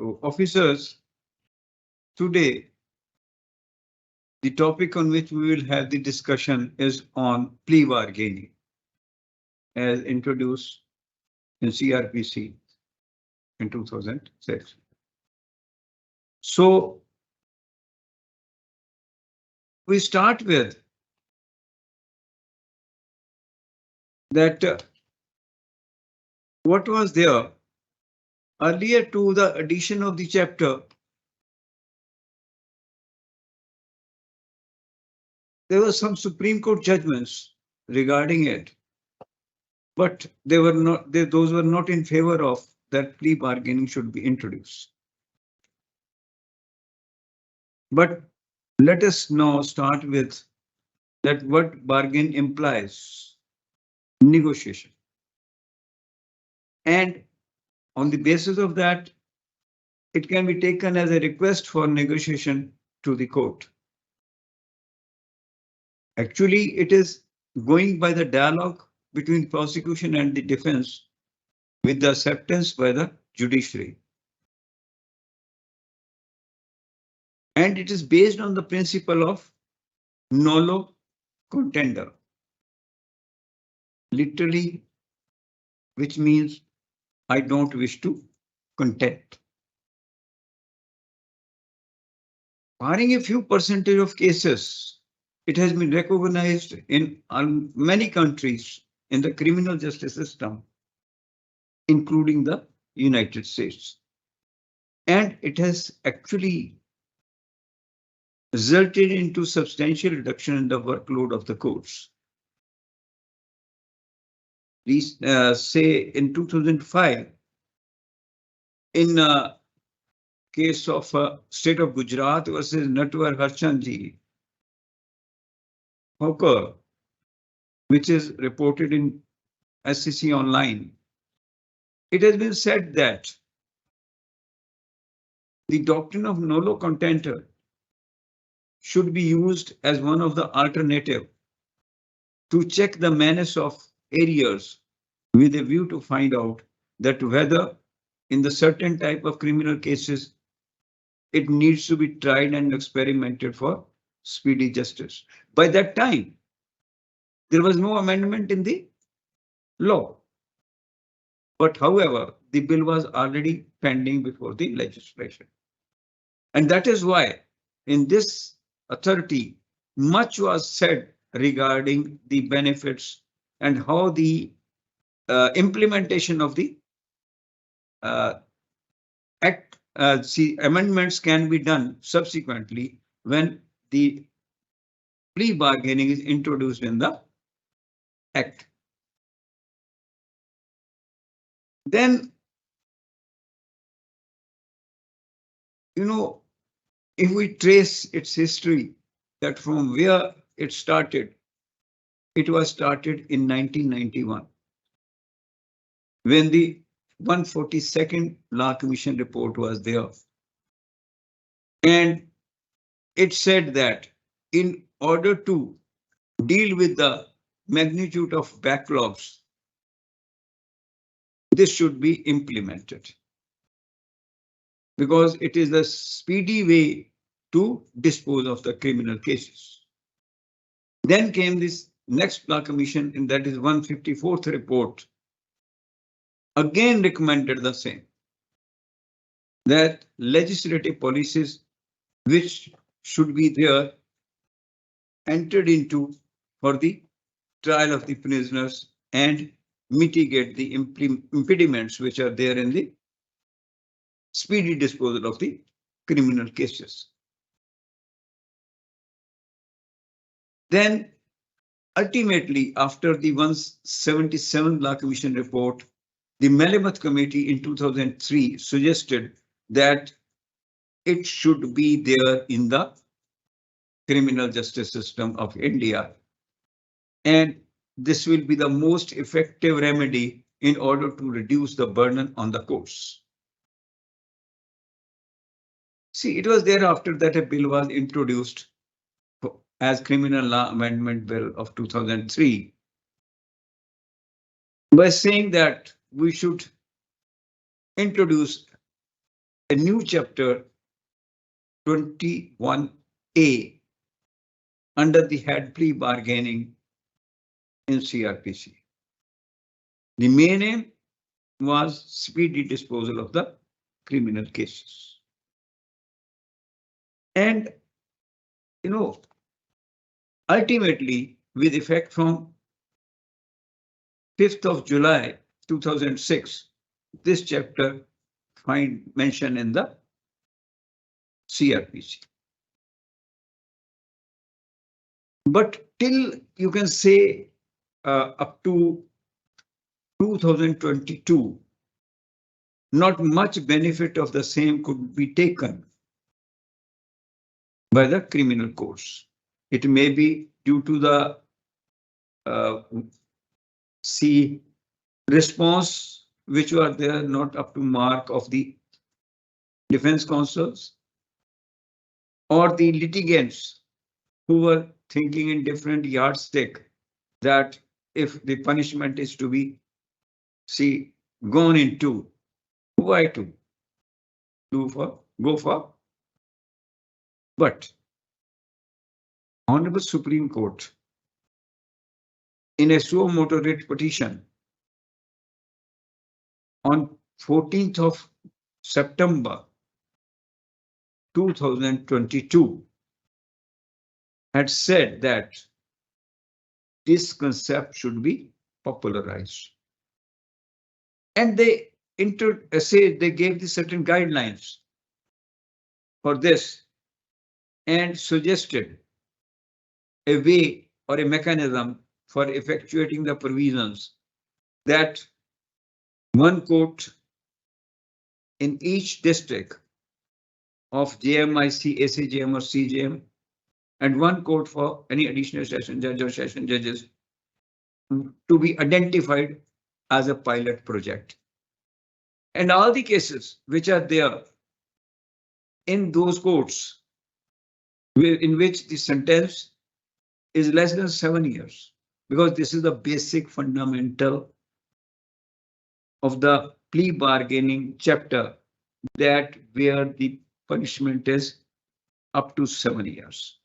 So, officers, today the topic on which we will have the discussion is on plea bargaining, as introduced in CRPC in 2006. So, we start with that what was there earlier to the addition of the chapter. There were some Supreme Court judgments regarding it, but those were not in favor of that plea bargaining should be introduced. But let us now start with that what bargain implies: negotiation. And on the basis of that, it can be taken as a request for negotiation to the court. Actually, it is going by the dialogue between prosecution and the defense with the acceptance by the judiciary. And it is based on the principle of nolo contender, literally, which means I don't wish to contend. Barring a few percentage of cases, it has been recognized in many countries in the criminal justice system, including the United States. And it has actually resulted into substantial reduction in the workload of the courts. Please say in 2005, in case of state of Gujarat versus Natwar Harchandji Hawker, which is reported in SCC Online, it has been said that the doctrine of nolo contender should be used as one of the alternative to check the menace of areas with a view to find out that whether in the certain type of criminal cases it needs to be tried and experimented for speedy justice. By that time, there was no amendment in the law. But however, the bill was already pending before the legislation. And that is why in this authority, much was said regarding the benefits and how the implementation of the act, amendments can be done subsequently when the plea bargaining is introduced in the act. Then, you know, if we trace its history, that from where it was started in 1991, when the 142nd Law Commission report was there. And it said that in order to deal with the magnitude of backlogs, this should be implemented because it is a speedy way to dispose of the criminal cases. Then came this next Law Commission, and that is 154th report, again recommended the same, that legislative policies which should be there entered into for the trial of the prisoners and mitigate the impediments which are there in the speedy disposal of the criminal cases. Then ultimately, after the 177th Law Commission report, the Malamuth Committee in 2003 suggested that it should be there in the criminal justice system of India. And this will be the most effective remedy in order to reduce the burden on the courts. See, it was thereafter that a bill was introduced as Criminal Law Amendment Bill of 2003 by saying that we should introduce a new chapter 21A under the head plea bargaining in CRPC. The main aim was speedy disposal of the criminal cases. And, ultimately, with effect from 5th of July 2006, this chapter find mention in the CRPC. But till you can say up to 2022, not much benefit of the same could be taken by the criminal courts. It may be due to the response which were there not up to mark of the defense counsels or the litigants who were thinking in different yardstick that if the punishment is to be gone into, why to go for? But Honorable Supreme Court in a suo motu writ petition on 14th of September 2022 had said that this concept should be popularized. And they gave the certain guidelines for this and suggested a way or a mechanism for effectuating the provisions that one court in each district of JMIC, ACJM or CJM, and one court for any additional session judge or session judges to be identified as a pilot project. And all the cases which are there in those courts in which the sentence is less than 7 years, because this is the basic fundamental of the plea bargaining chapter, that where the punishment is up to 7 years.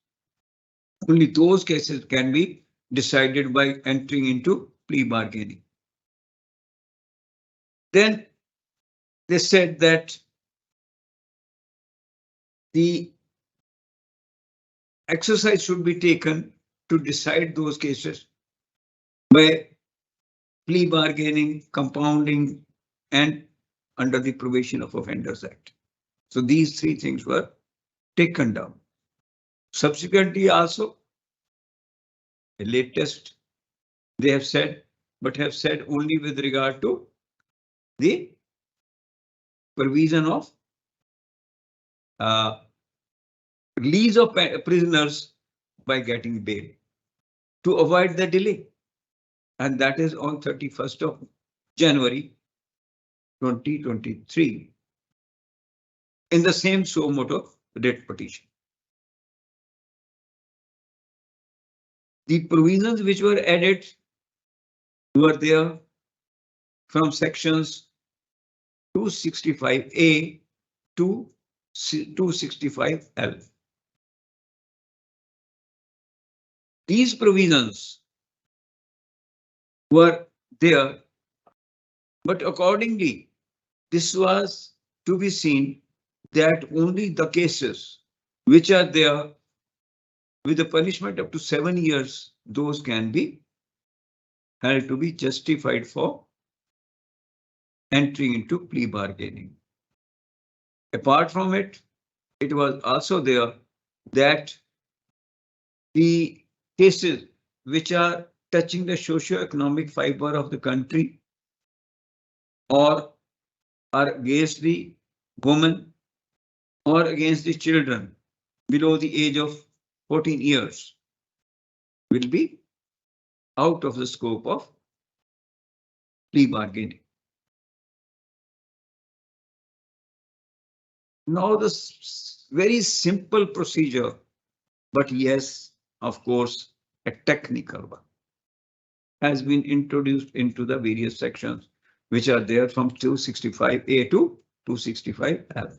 Only those cases can be decided by entering into plea bargaining. Then they said that the exercise should be taken to decide those cases by plea bargaining, compounding, and under the Probation of Offenders Act. So these three things were taken down. Subsequently also, the latest they have said, but have said only with regard to the provision of release of prisoners by getting bail to avoid the delay. And that is on 31st of January 2023 in the same suo motu writ petition. The provisions which were added were there from sections 265A to 265L. These provisions were there, but accordingly, this was to be seen that only the cases which are there with a punishment up to 7 years, those can be held to be justified for entering into plea bargaining. Apart from it, it was also there that the cases which are touching the socio-economic fiber of the country or are against the women or against the children below the age of 14 years will be out of the scope of plea bargaining. Now this very simple procedure, but yes, of course, a technical one, has been introduced into the various sections which are there from 265A to 265L.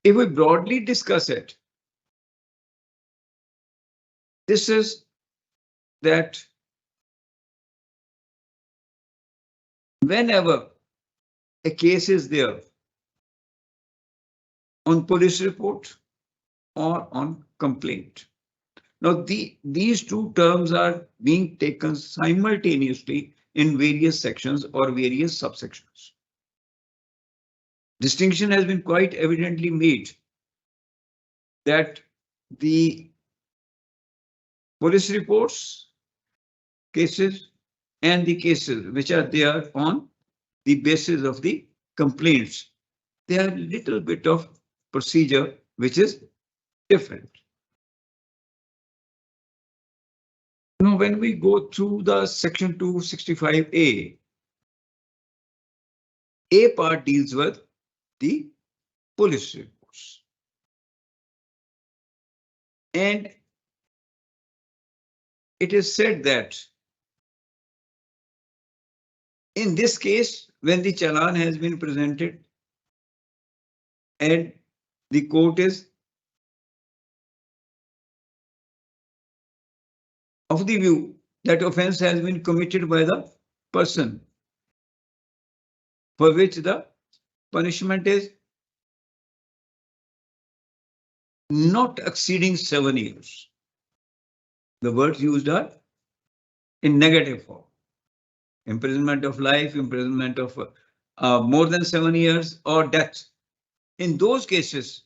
If we broadly discuss it, this is that whenever a case is there on police report or on complaint. Now, these two terms are being taken simultaneously in various sections or various subsections. Distinction has been quite evidently made that the police reports, cases, and the cases which are there on the basis of the complaints, they are a little bit of procedure which is different. Now, when we go through the section 265A, A part deals with the police reports. And it is said that in this case, when the challan has been presented and the court is of the view that offense has been committed by the person for which the punishment is not exceeding 7 years. The words used are in negative form. Imprisonment of life, imprisonment of more than 7 years, or death. In those cases,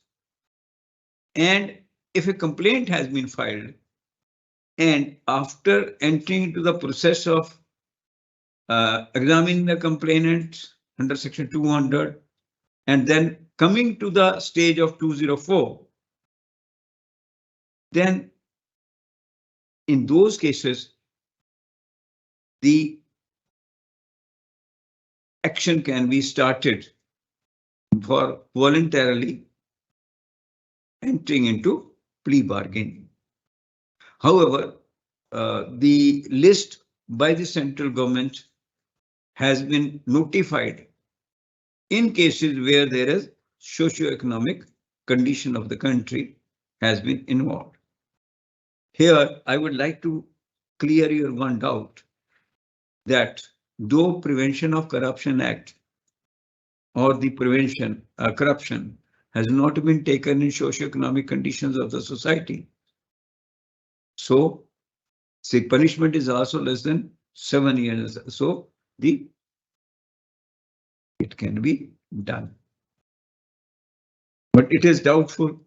and if a complaint has been filed, and after entering into the process of examining the complainant under section 200, and then coming to the stage of 204, then in those cases, the action can be started for voluntarily entering into plea bargaining. However, the list by the central government has been notified in cases where there is socio-economic condition of the country has been involved. Here, I would like to clear your one doubt that though Prevention of Corruption Act or the prevention corruption has not been taken in socio-economic conditions of the society, so the punishment is also less than 7 years. So it can be done. But it is doubtful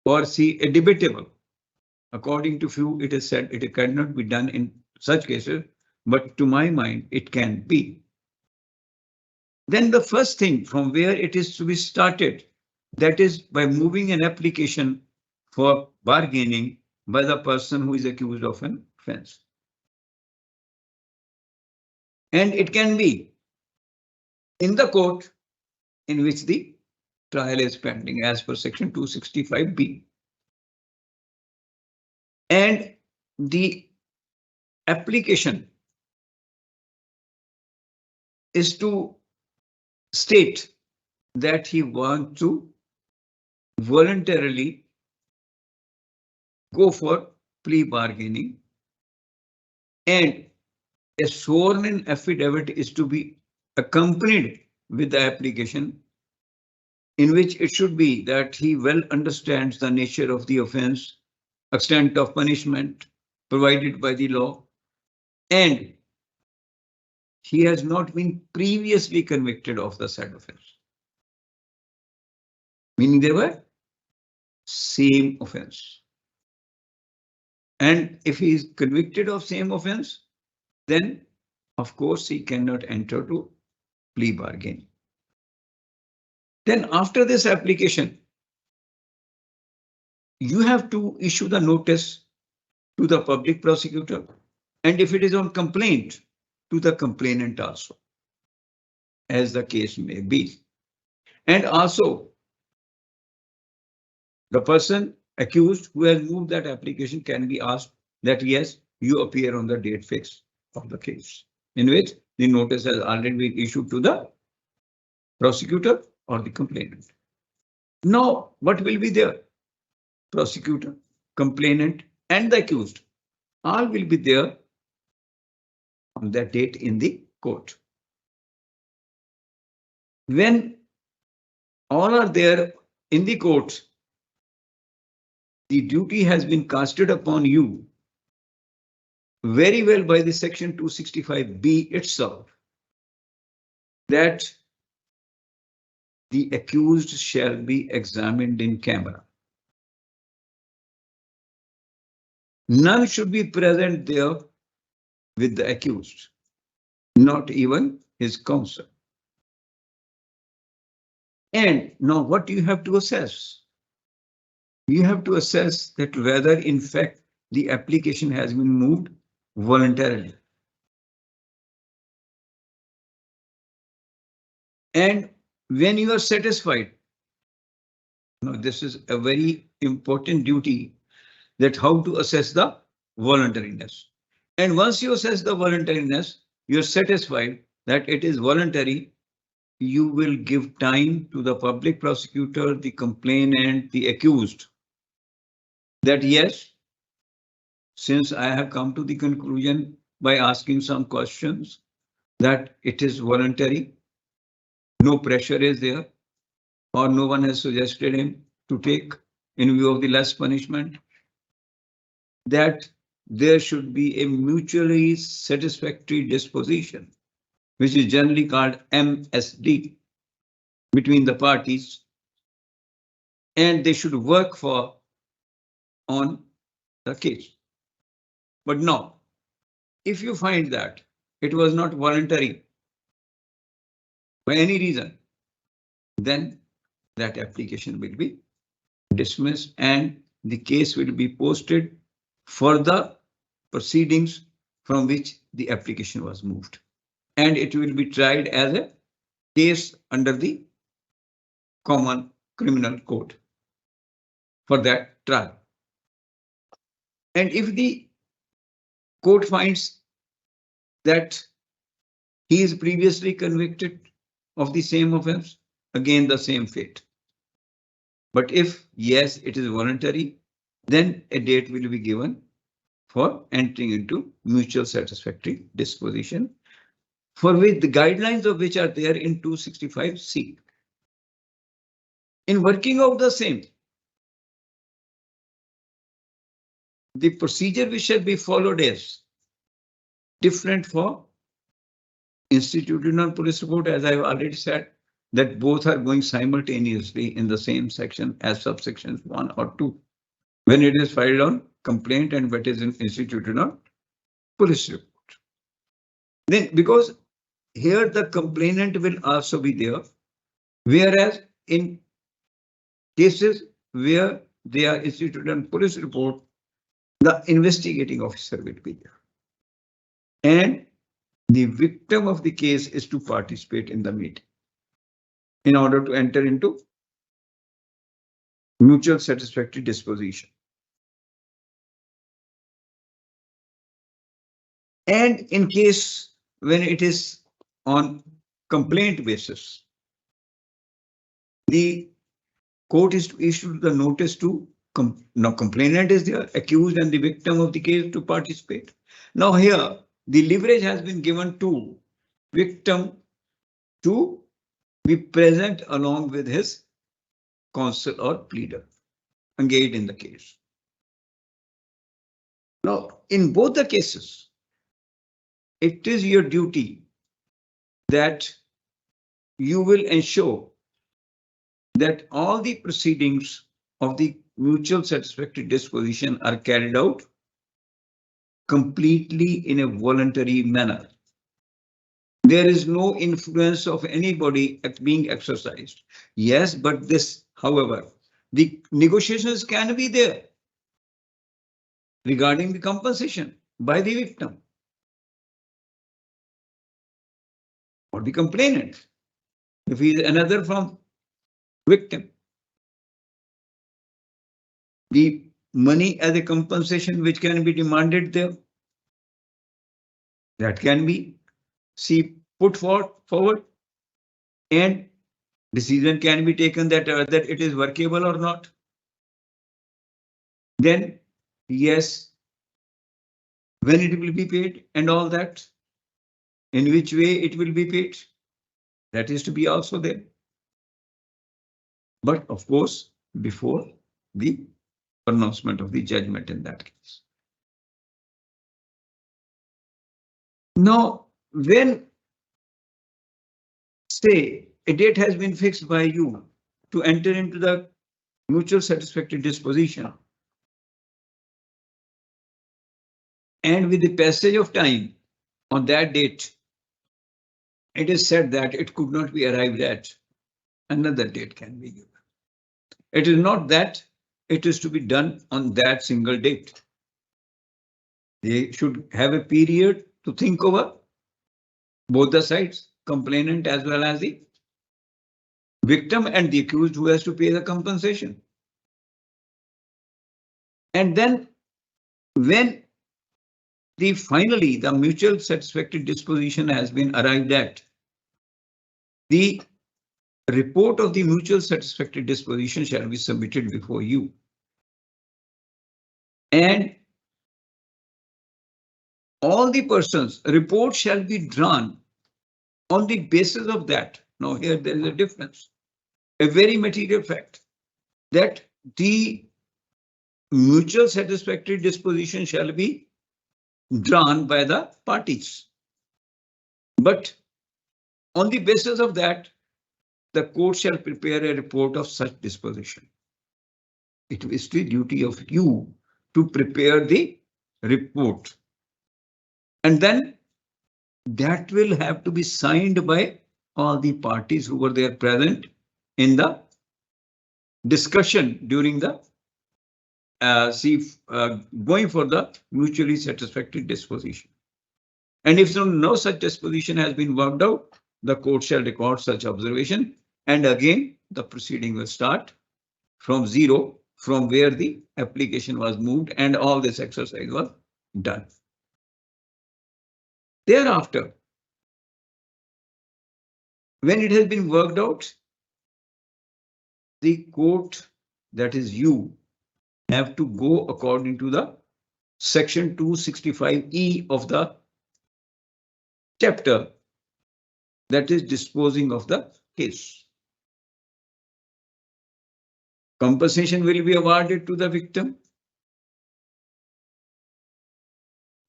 or debatable. According to few, it is said it cannot be done in such cases, but to my mind, it can be. Then the first thing from where it is to be started, that is by moving an application for bargaining by the person who is accused of an offense. And it can be in the court in which the trial is pending as per section 265B. And the application is to state that he wants to voluntarily go for plea bargaining, and a sworn-in affidavit is to be accompanied with the application, in which it should be that he well understands the nature of the offense, extent of punishment provided by the law, and he has not been previously convicted of the said offense. Meaning they were same offense. And if he is convicted of same offense, then of course he cannot enter to plea bargain. Then after this application, you have to issue the notice to the public prosecutor, and if it is on complaint, to the complainant also, as the case may be. And also, the person accused who has moved that application can be asked that yes, you appear on the date fixed of the case, in which the notice has already been issued to the prosecutor or the complainant. Now, what will be there? Prosecutor, complainant, and the accused all will be there on that date in the court. When all are there in the court, the duty has been casted upon you very well by the section 265B itself, that the accused shall be examined in camera. None should be present there with the accused, not even his counsel. And now what you have to assess? You have to assess that whether in fact the application has been moved voluntarily. And when you are satisfied, now this is a very important duty, that how to assess the voluntariness. And once you assess the voluntariness, you're satisfied that it is voluntary, you will give time to the public prosecutor, the complainant, the accused, that yes, since I have come to the conclusion by asking some questions that it is voluntary, no pressure is there, or no one has suggested him to take in view of the less punishment, that there should be a mutually satisfactory disposition, which is generally called MSD, between the parties, and they should work for on the case. But no, if you find that it was not voluntary by any reason, then that application will be dismissed and the case will be posted for the proceedings from which the application was moved. And it will be tried as a case under the Common Criminal Code for that trial. And if the court finds that he is previously convicted of the same offense, again the same fate. But if yes, it is voluntary, then a date will be given for entering into mutual satisfactory disposition, for which the guidelines of which are there in 265C. In working out the same, the procedure which shall be followed is different for institutional police report, as I've already said, that both are going simultaneously in the same section as subsections 1 or 2, when it is filed on complaint and what is in institutional police report. Then, because here the complainant will also be there, whereas in cases where they are instituted on police report, the investigating officer will be there. And the victim of the case is to participate in the meeting in order to enter into mutual satisfactory disposition. And in case when it is on complaint basis, the court is to issue the notice to now complainant is there, accused and the victim of the case to participate. Now here the leverage has been given to victim to be present along with his counsel or pleader engaged in the case. Now, in both the cases, it is your duty that you will ensure that all the proceedings of the mutual satisfactory disposition are carried out completely in a voluntary manner. There is no influence of anybody being exercised. Yes, but this, however, the negotiations can be there regarding the compensation by the victim or the complainant, if he is another from victim. The money as a compensation which can be demanded there, that can be put forward, and decision can be taken that whether it is workable or not. Then, yes, when it will be paid and all that, in which way it will be paid, that is to be also there. But of course, before the pronouncement of the judgment in that case. Now, when say a date has been fixed by you to enter into the mutual satisfactory disposition, and with the passage of time on that date, it is said that it could not be arrived at, another date can be given. It is not that it is to be done on that single date. They should have a period to think over, both the sides, complainant as well as the victim and the accused who has to pay the compensation. And then when finally the mutual satisfactory disposition has been arrived at, the report of the mutual satisfactory disposition shall be submitted before you. And all the persons, report shall be drawn on the basis of that. Now here there is a difference, a very material fact, that the mutual satisfactory disposition shall be drawn by the parties. But on the basis of that, the court shall prepare a report of such disposition. It is the duty of you to prepare the report. And then that will have to be signed by all the parties who were there present in the discussion during the going for the mutually satisfactory disposition. And if no such disposition has been worked out, the court shall record such observation, and again the proceeding will start from zero, from where the application was moved and all this exercise was done. Thereafter, when it has been worked out, the court, that is you, have to go according to the section 265E of the chapter, that is disposing of the case. Compensation will be awarded to the victim.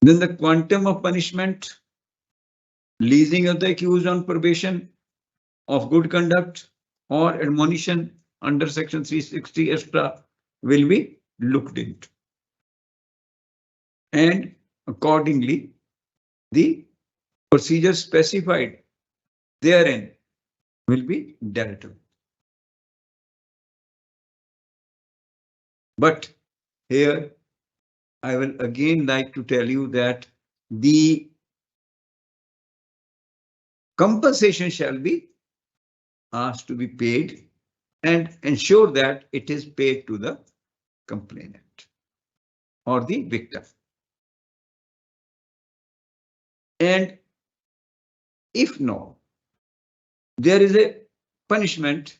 Then the quantum of punishment, leasing of the accused on probation of good conduct or admonition under section 360 extra will be looked into. And accordingly, the procedure specified therein will be dealt with. But here I will again like to tell you that the compensation shall be asked to be paid, and ensure that it is paid to the complainant or the victim. And if no, there is a punishment,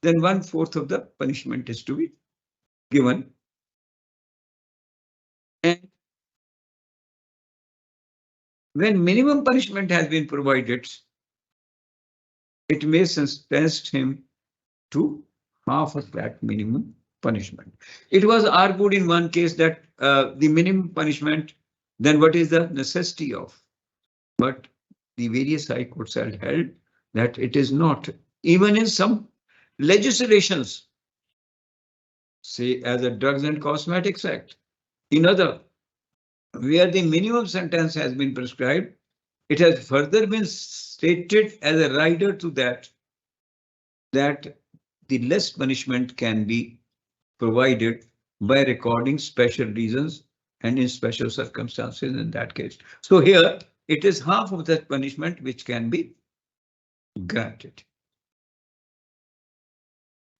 then 1/4 of the punishment is to be given. And when minimum punishment has been provided, it may sentence him to half of that minimum punishment. It was argued in one case that the minimum punishment, then what is the necessity of? But the various high courts have held that it is not. Even in some legislations, say as a Drugs and Cosmetics Act, in other, where the minimum sentence has been prescribed, it has further been stated as a rider to that the less punishment can be provided by recording special reasons and in special circumstances in that case. So here it is half of that punishment which can be granted.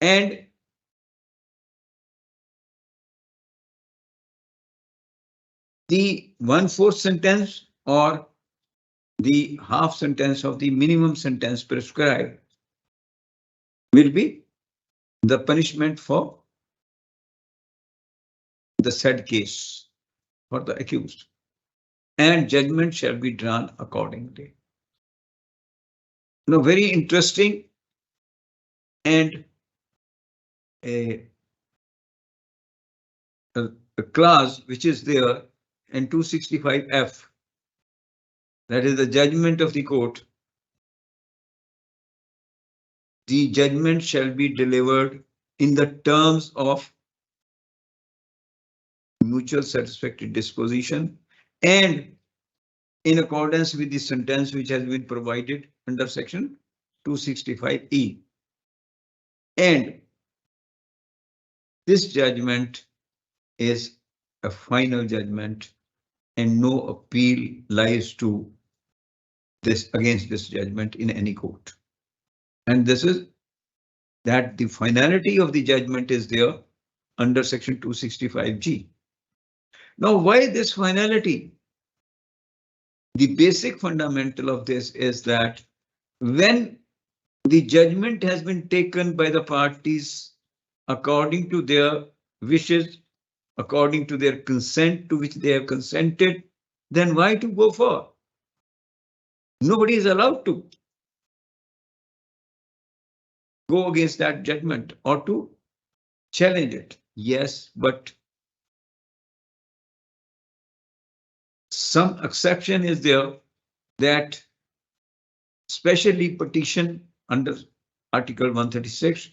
And the 1/4 sentence or the half sentence of the minimum sentence prescribed will be the punishment for the said case for the accused, and judgment shall be drawn accordingly. Now, very interesting and a, a clause which is there in 265F, that is the judgment of the court. The judgment shall be delivered in the terms of mutual satisfactory disposition and in accordance with the sentence which has been provided under section 265E. And this judgment is a final judgment and no appeal lies to this against this judgment in any court. And this is that the finality of the judgment is there under section 265G. Now, why this finality? The basic fundamental of this is that when the judgment has been taken by the parties according to their wishes, according to their consent to which they have consented, then why to go for? Nobody is allowed to go against that judgment or to challenge it. Yes, but some exception is there, that especially petition under Article 136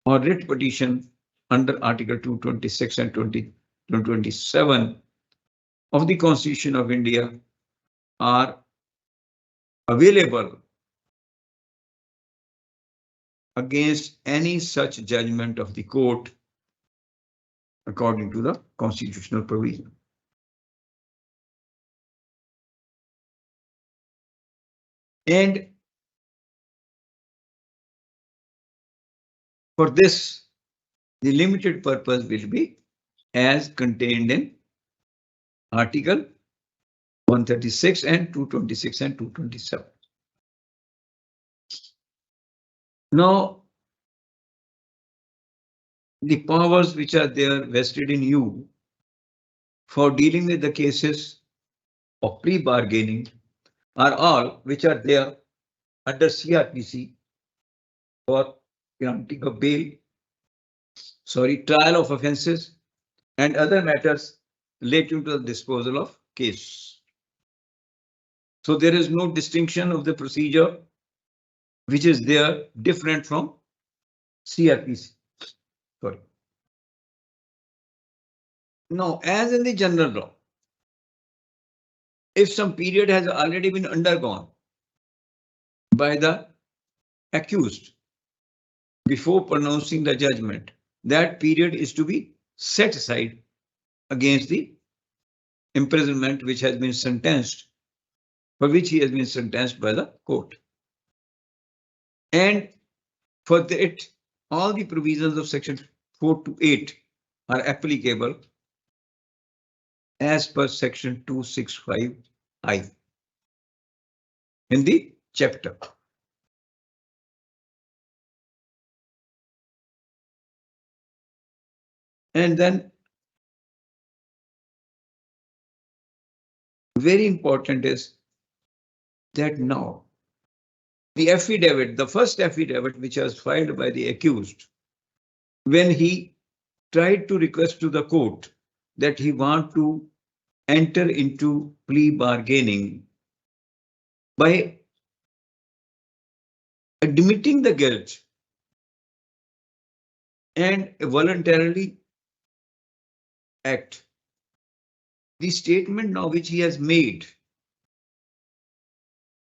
or writ petition under Article 226 and 227 of the Constitution of India are available against any such judgment of the court according to the constitutional provision. And for this, the limited purpose will be as contained in Article 136 and 226 and 227. Now, the powers which are there vested in you for dealing with the cases of plea bargaining are all which are there under CRPC for granting of bail, trial of offences and other matters relating to the disposal of case. So there is no distinction of the procedure which is there different from CRPC. Now, as in the general law, if some period has already been undergone by the accused before pronouncing the judgment, that period is to be set aside against the imprisonment which has been sentenced, for which he has been sentenced by the court. And for that, all the provisions of section 4 to 8 are applicable as per section 265I in the chapter. And then very important is that now the affidavit, the first affidavit which was filed by the accused, when he tried to request to the court that he want to enter into plea bargaining by admitting the guilt and voluntarily act. The statement now which he has made,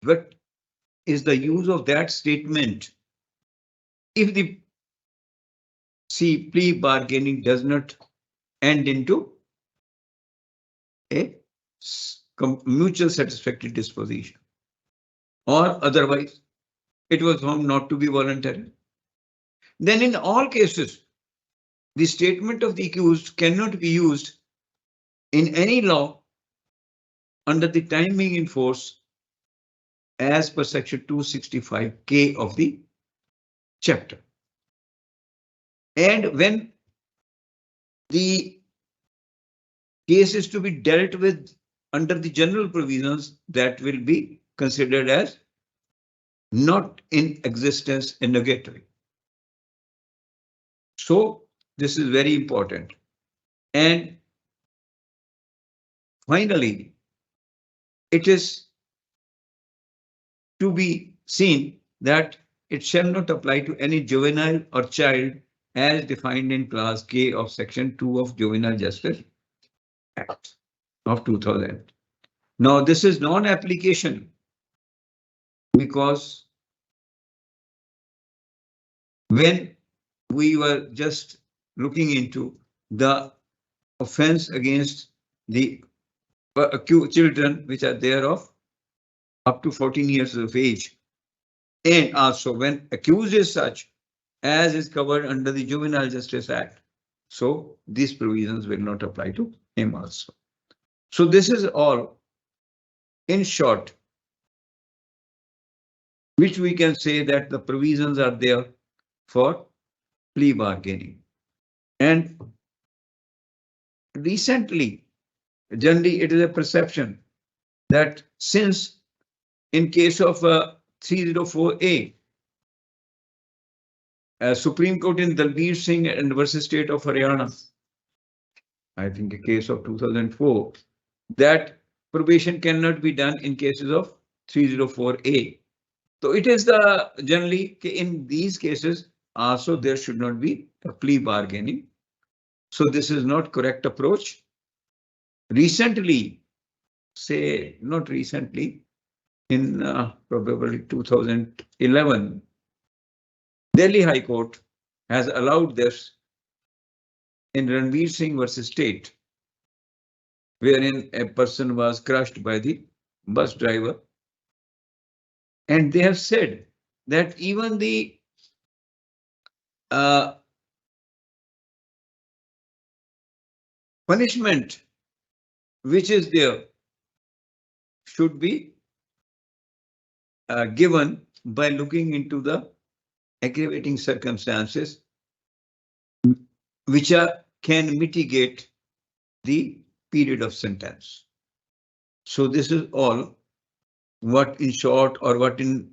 what is the use of that statement if the plea bargaining does not end into a mutual satisfactory disposition, or otherwise it was found not to be voluntary? Then in all cases, the statement of the accused cannot be used in any law under the time being in force as per section 265K of the chapter. And when the case is to be dealt with under the general provisions, that will be considered as not in existence and nugatory. So this is very important. And finally, it is to be seen that it shall not apply to any juvenile or child as defined in class K of section 2 of Juvenile Justice Act of 2000. Now this is non-application because when we were just looking into the offense against the accused children which are there of up to 14 years of age, and also when accused is such as is covered under the Juvenile Justice Act, so these provisions will not apply to him also. So this is all in short, which we can say that the provisions are there for plea bargaining. And recently, generally it is a perception that since in case of 304A, Supreme Court in Dalbir Singh and versus State of Haryana, I think a case of 2004, that probation cannot be done in cases of 304A. So it is the generally in these cases also there should not be a plea bargaining. So this is not correct approach. Recently, say not recently, in probably 2011, Delhi High Court has allowed this in Ranveer Singh versus State, wherein a person was crushed by the bus driver. And they have said that even the punishment which is there should be given by looking into the aggravating circumstances which can mitigate the period of sentence. So this is all what in short or what in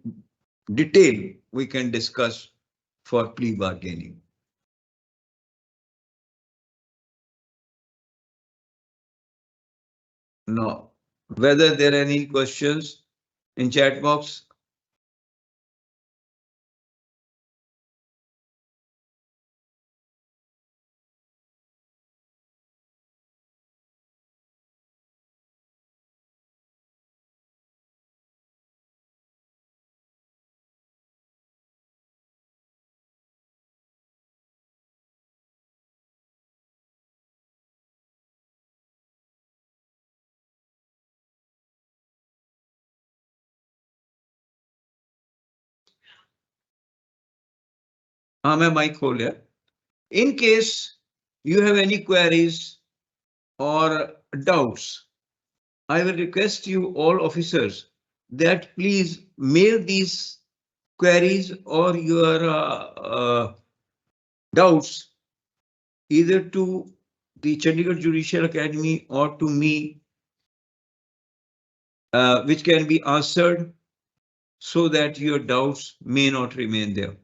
detail we can discuss for plea bargaining. Now, whether there are any questions in chat box? हाँ मैं mic खोल लिया. In case you have any queries or doubts, I will request you all officers that please mail these queries or your doubts either to the Chandigarh Judicial Academy or to me, which can be answered so that your doubts may not remain there.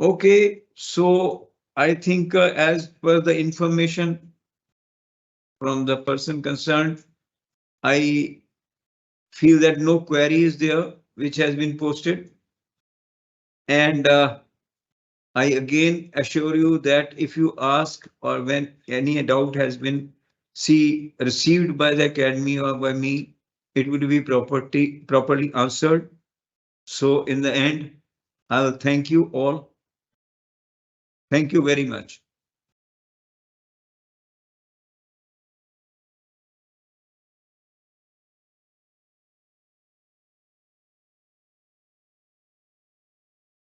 Okay, so I think as per the information from the person concerned, I feel that no query is there which has been posted. And I again assure you that if you ask or when any doubt has been received by the academy or by me, it would be properly answered. So in the end, I'll thank you all. Thank you very much.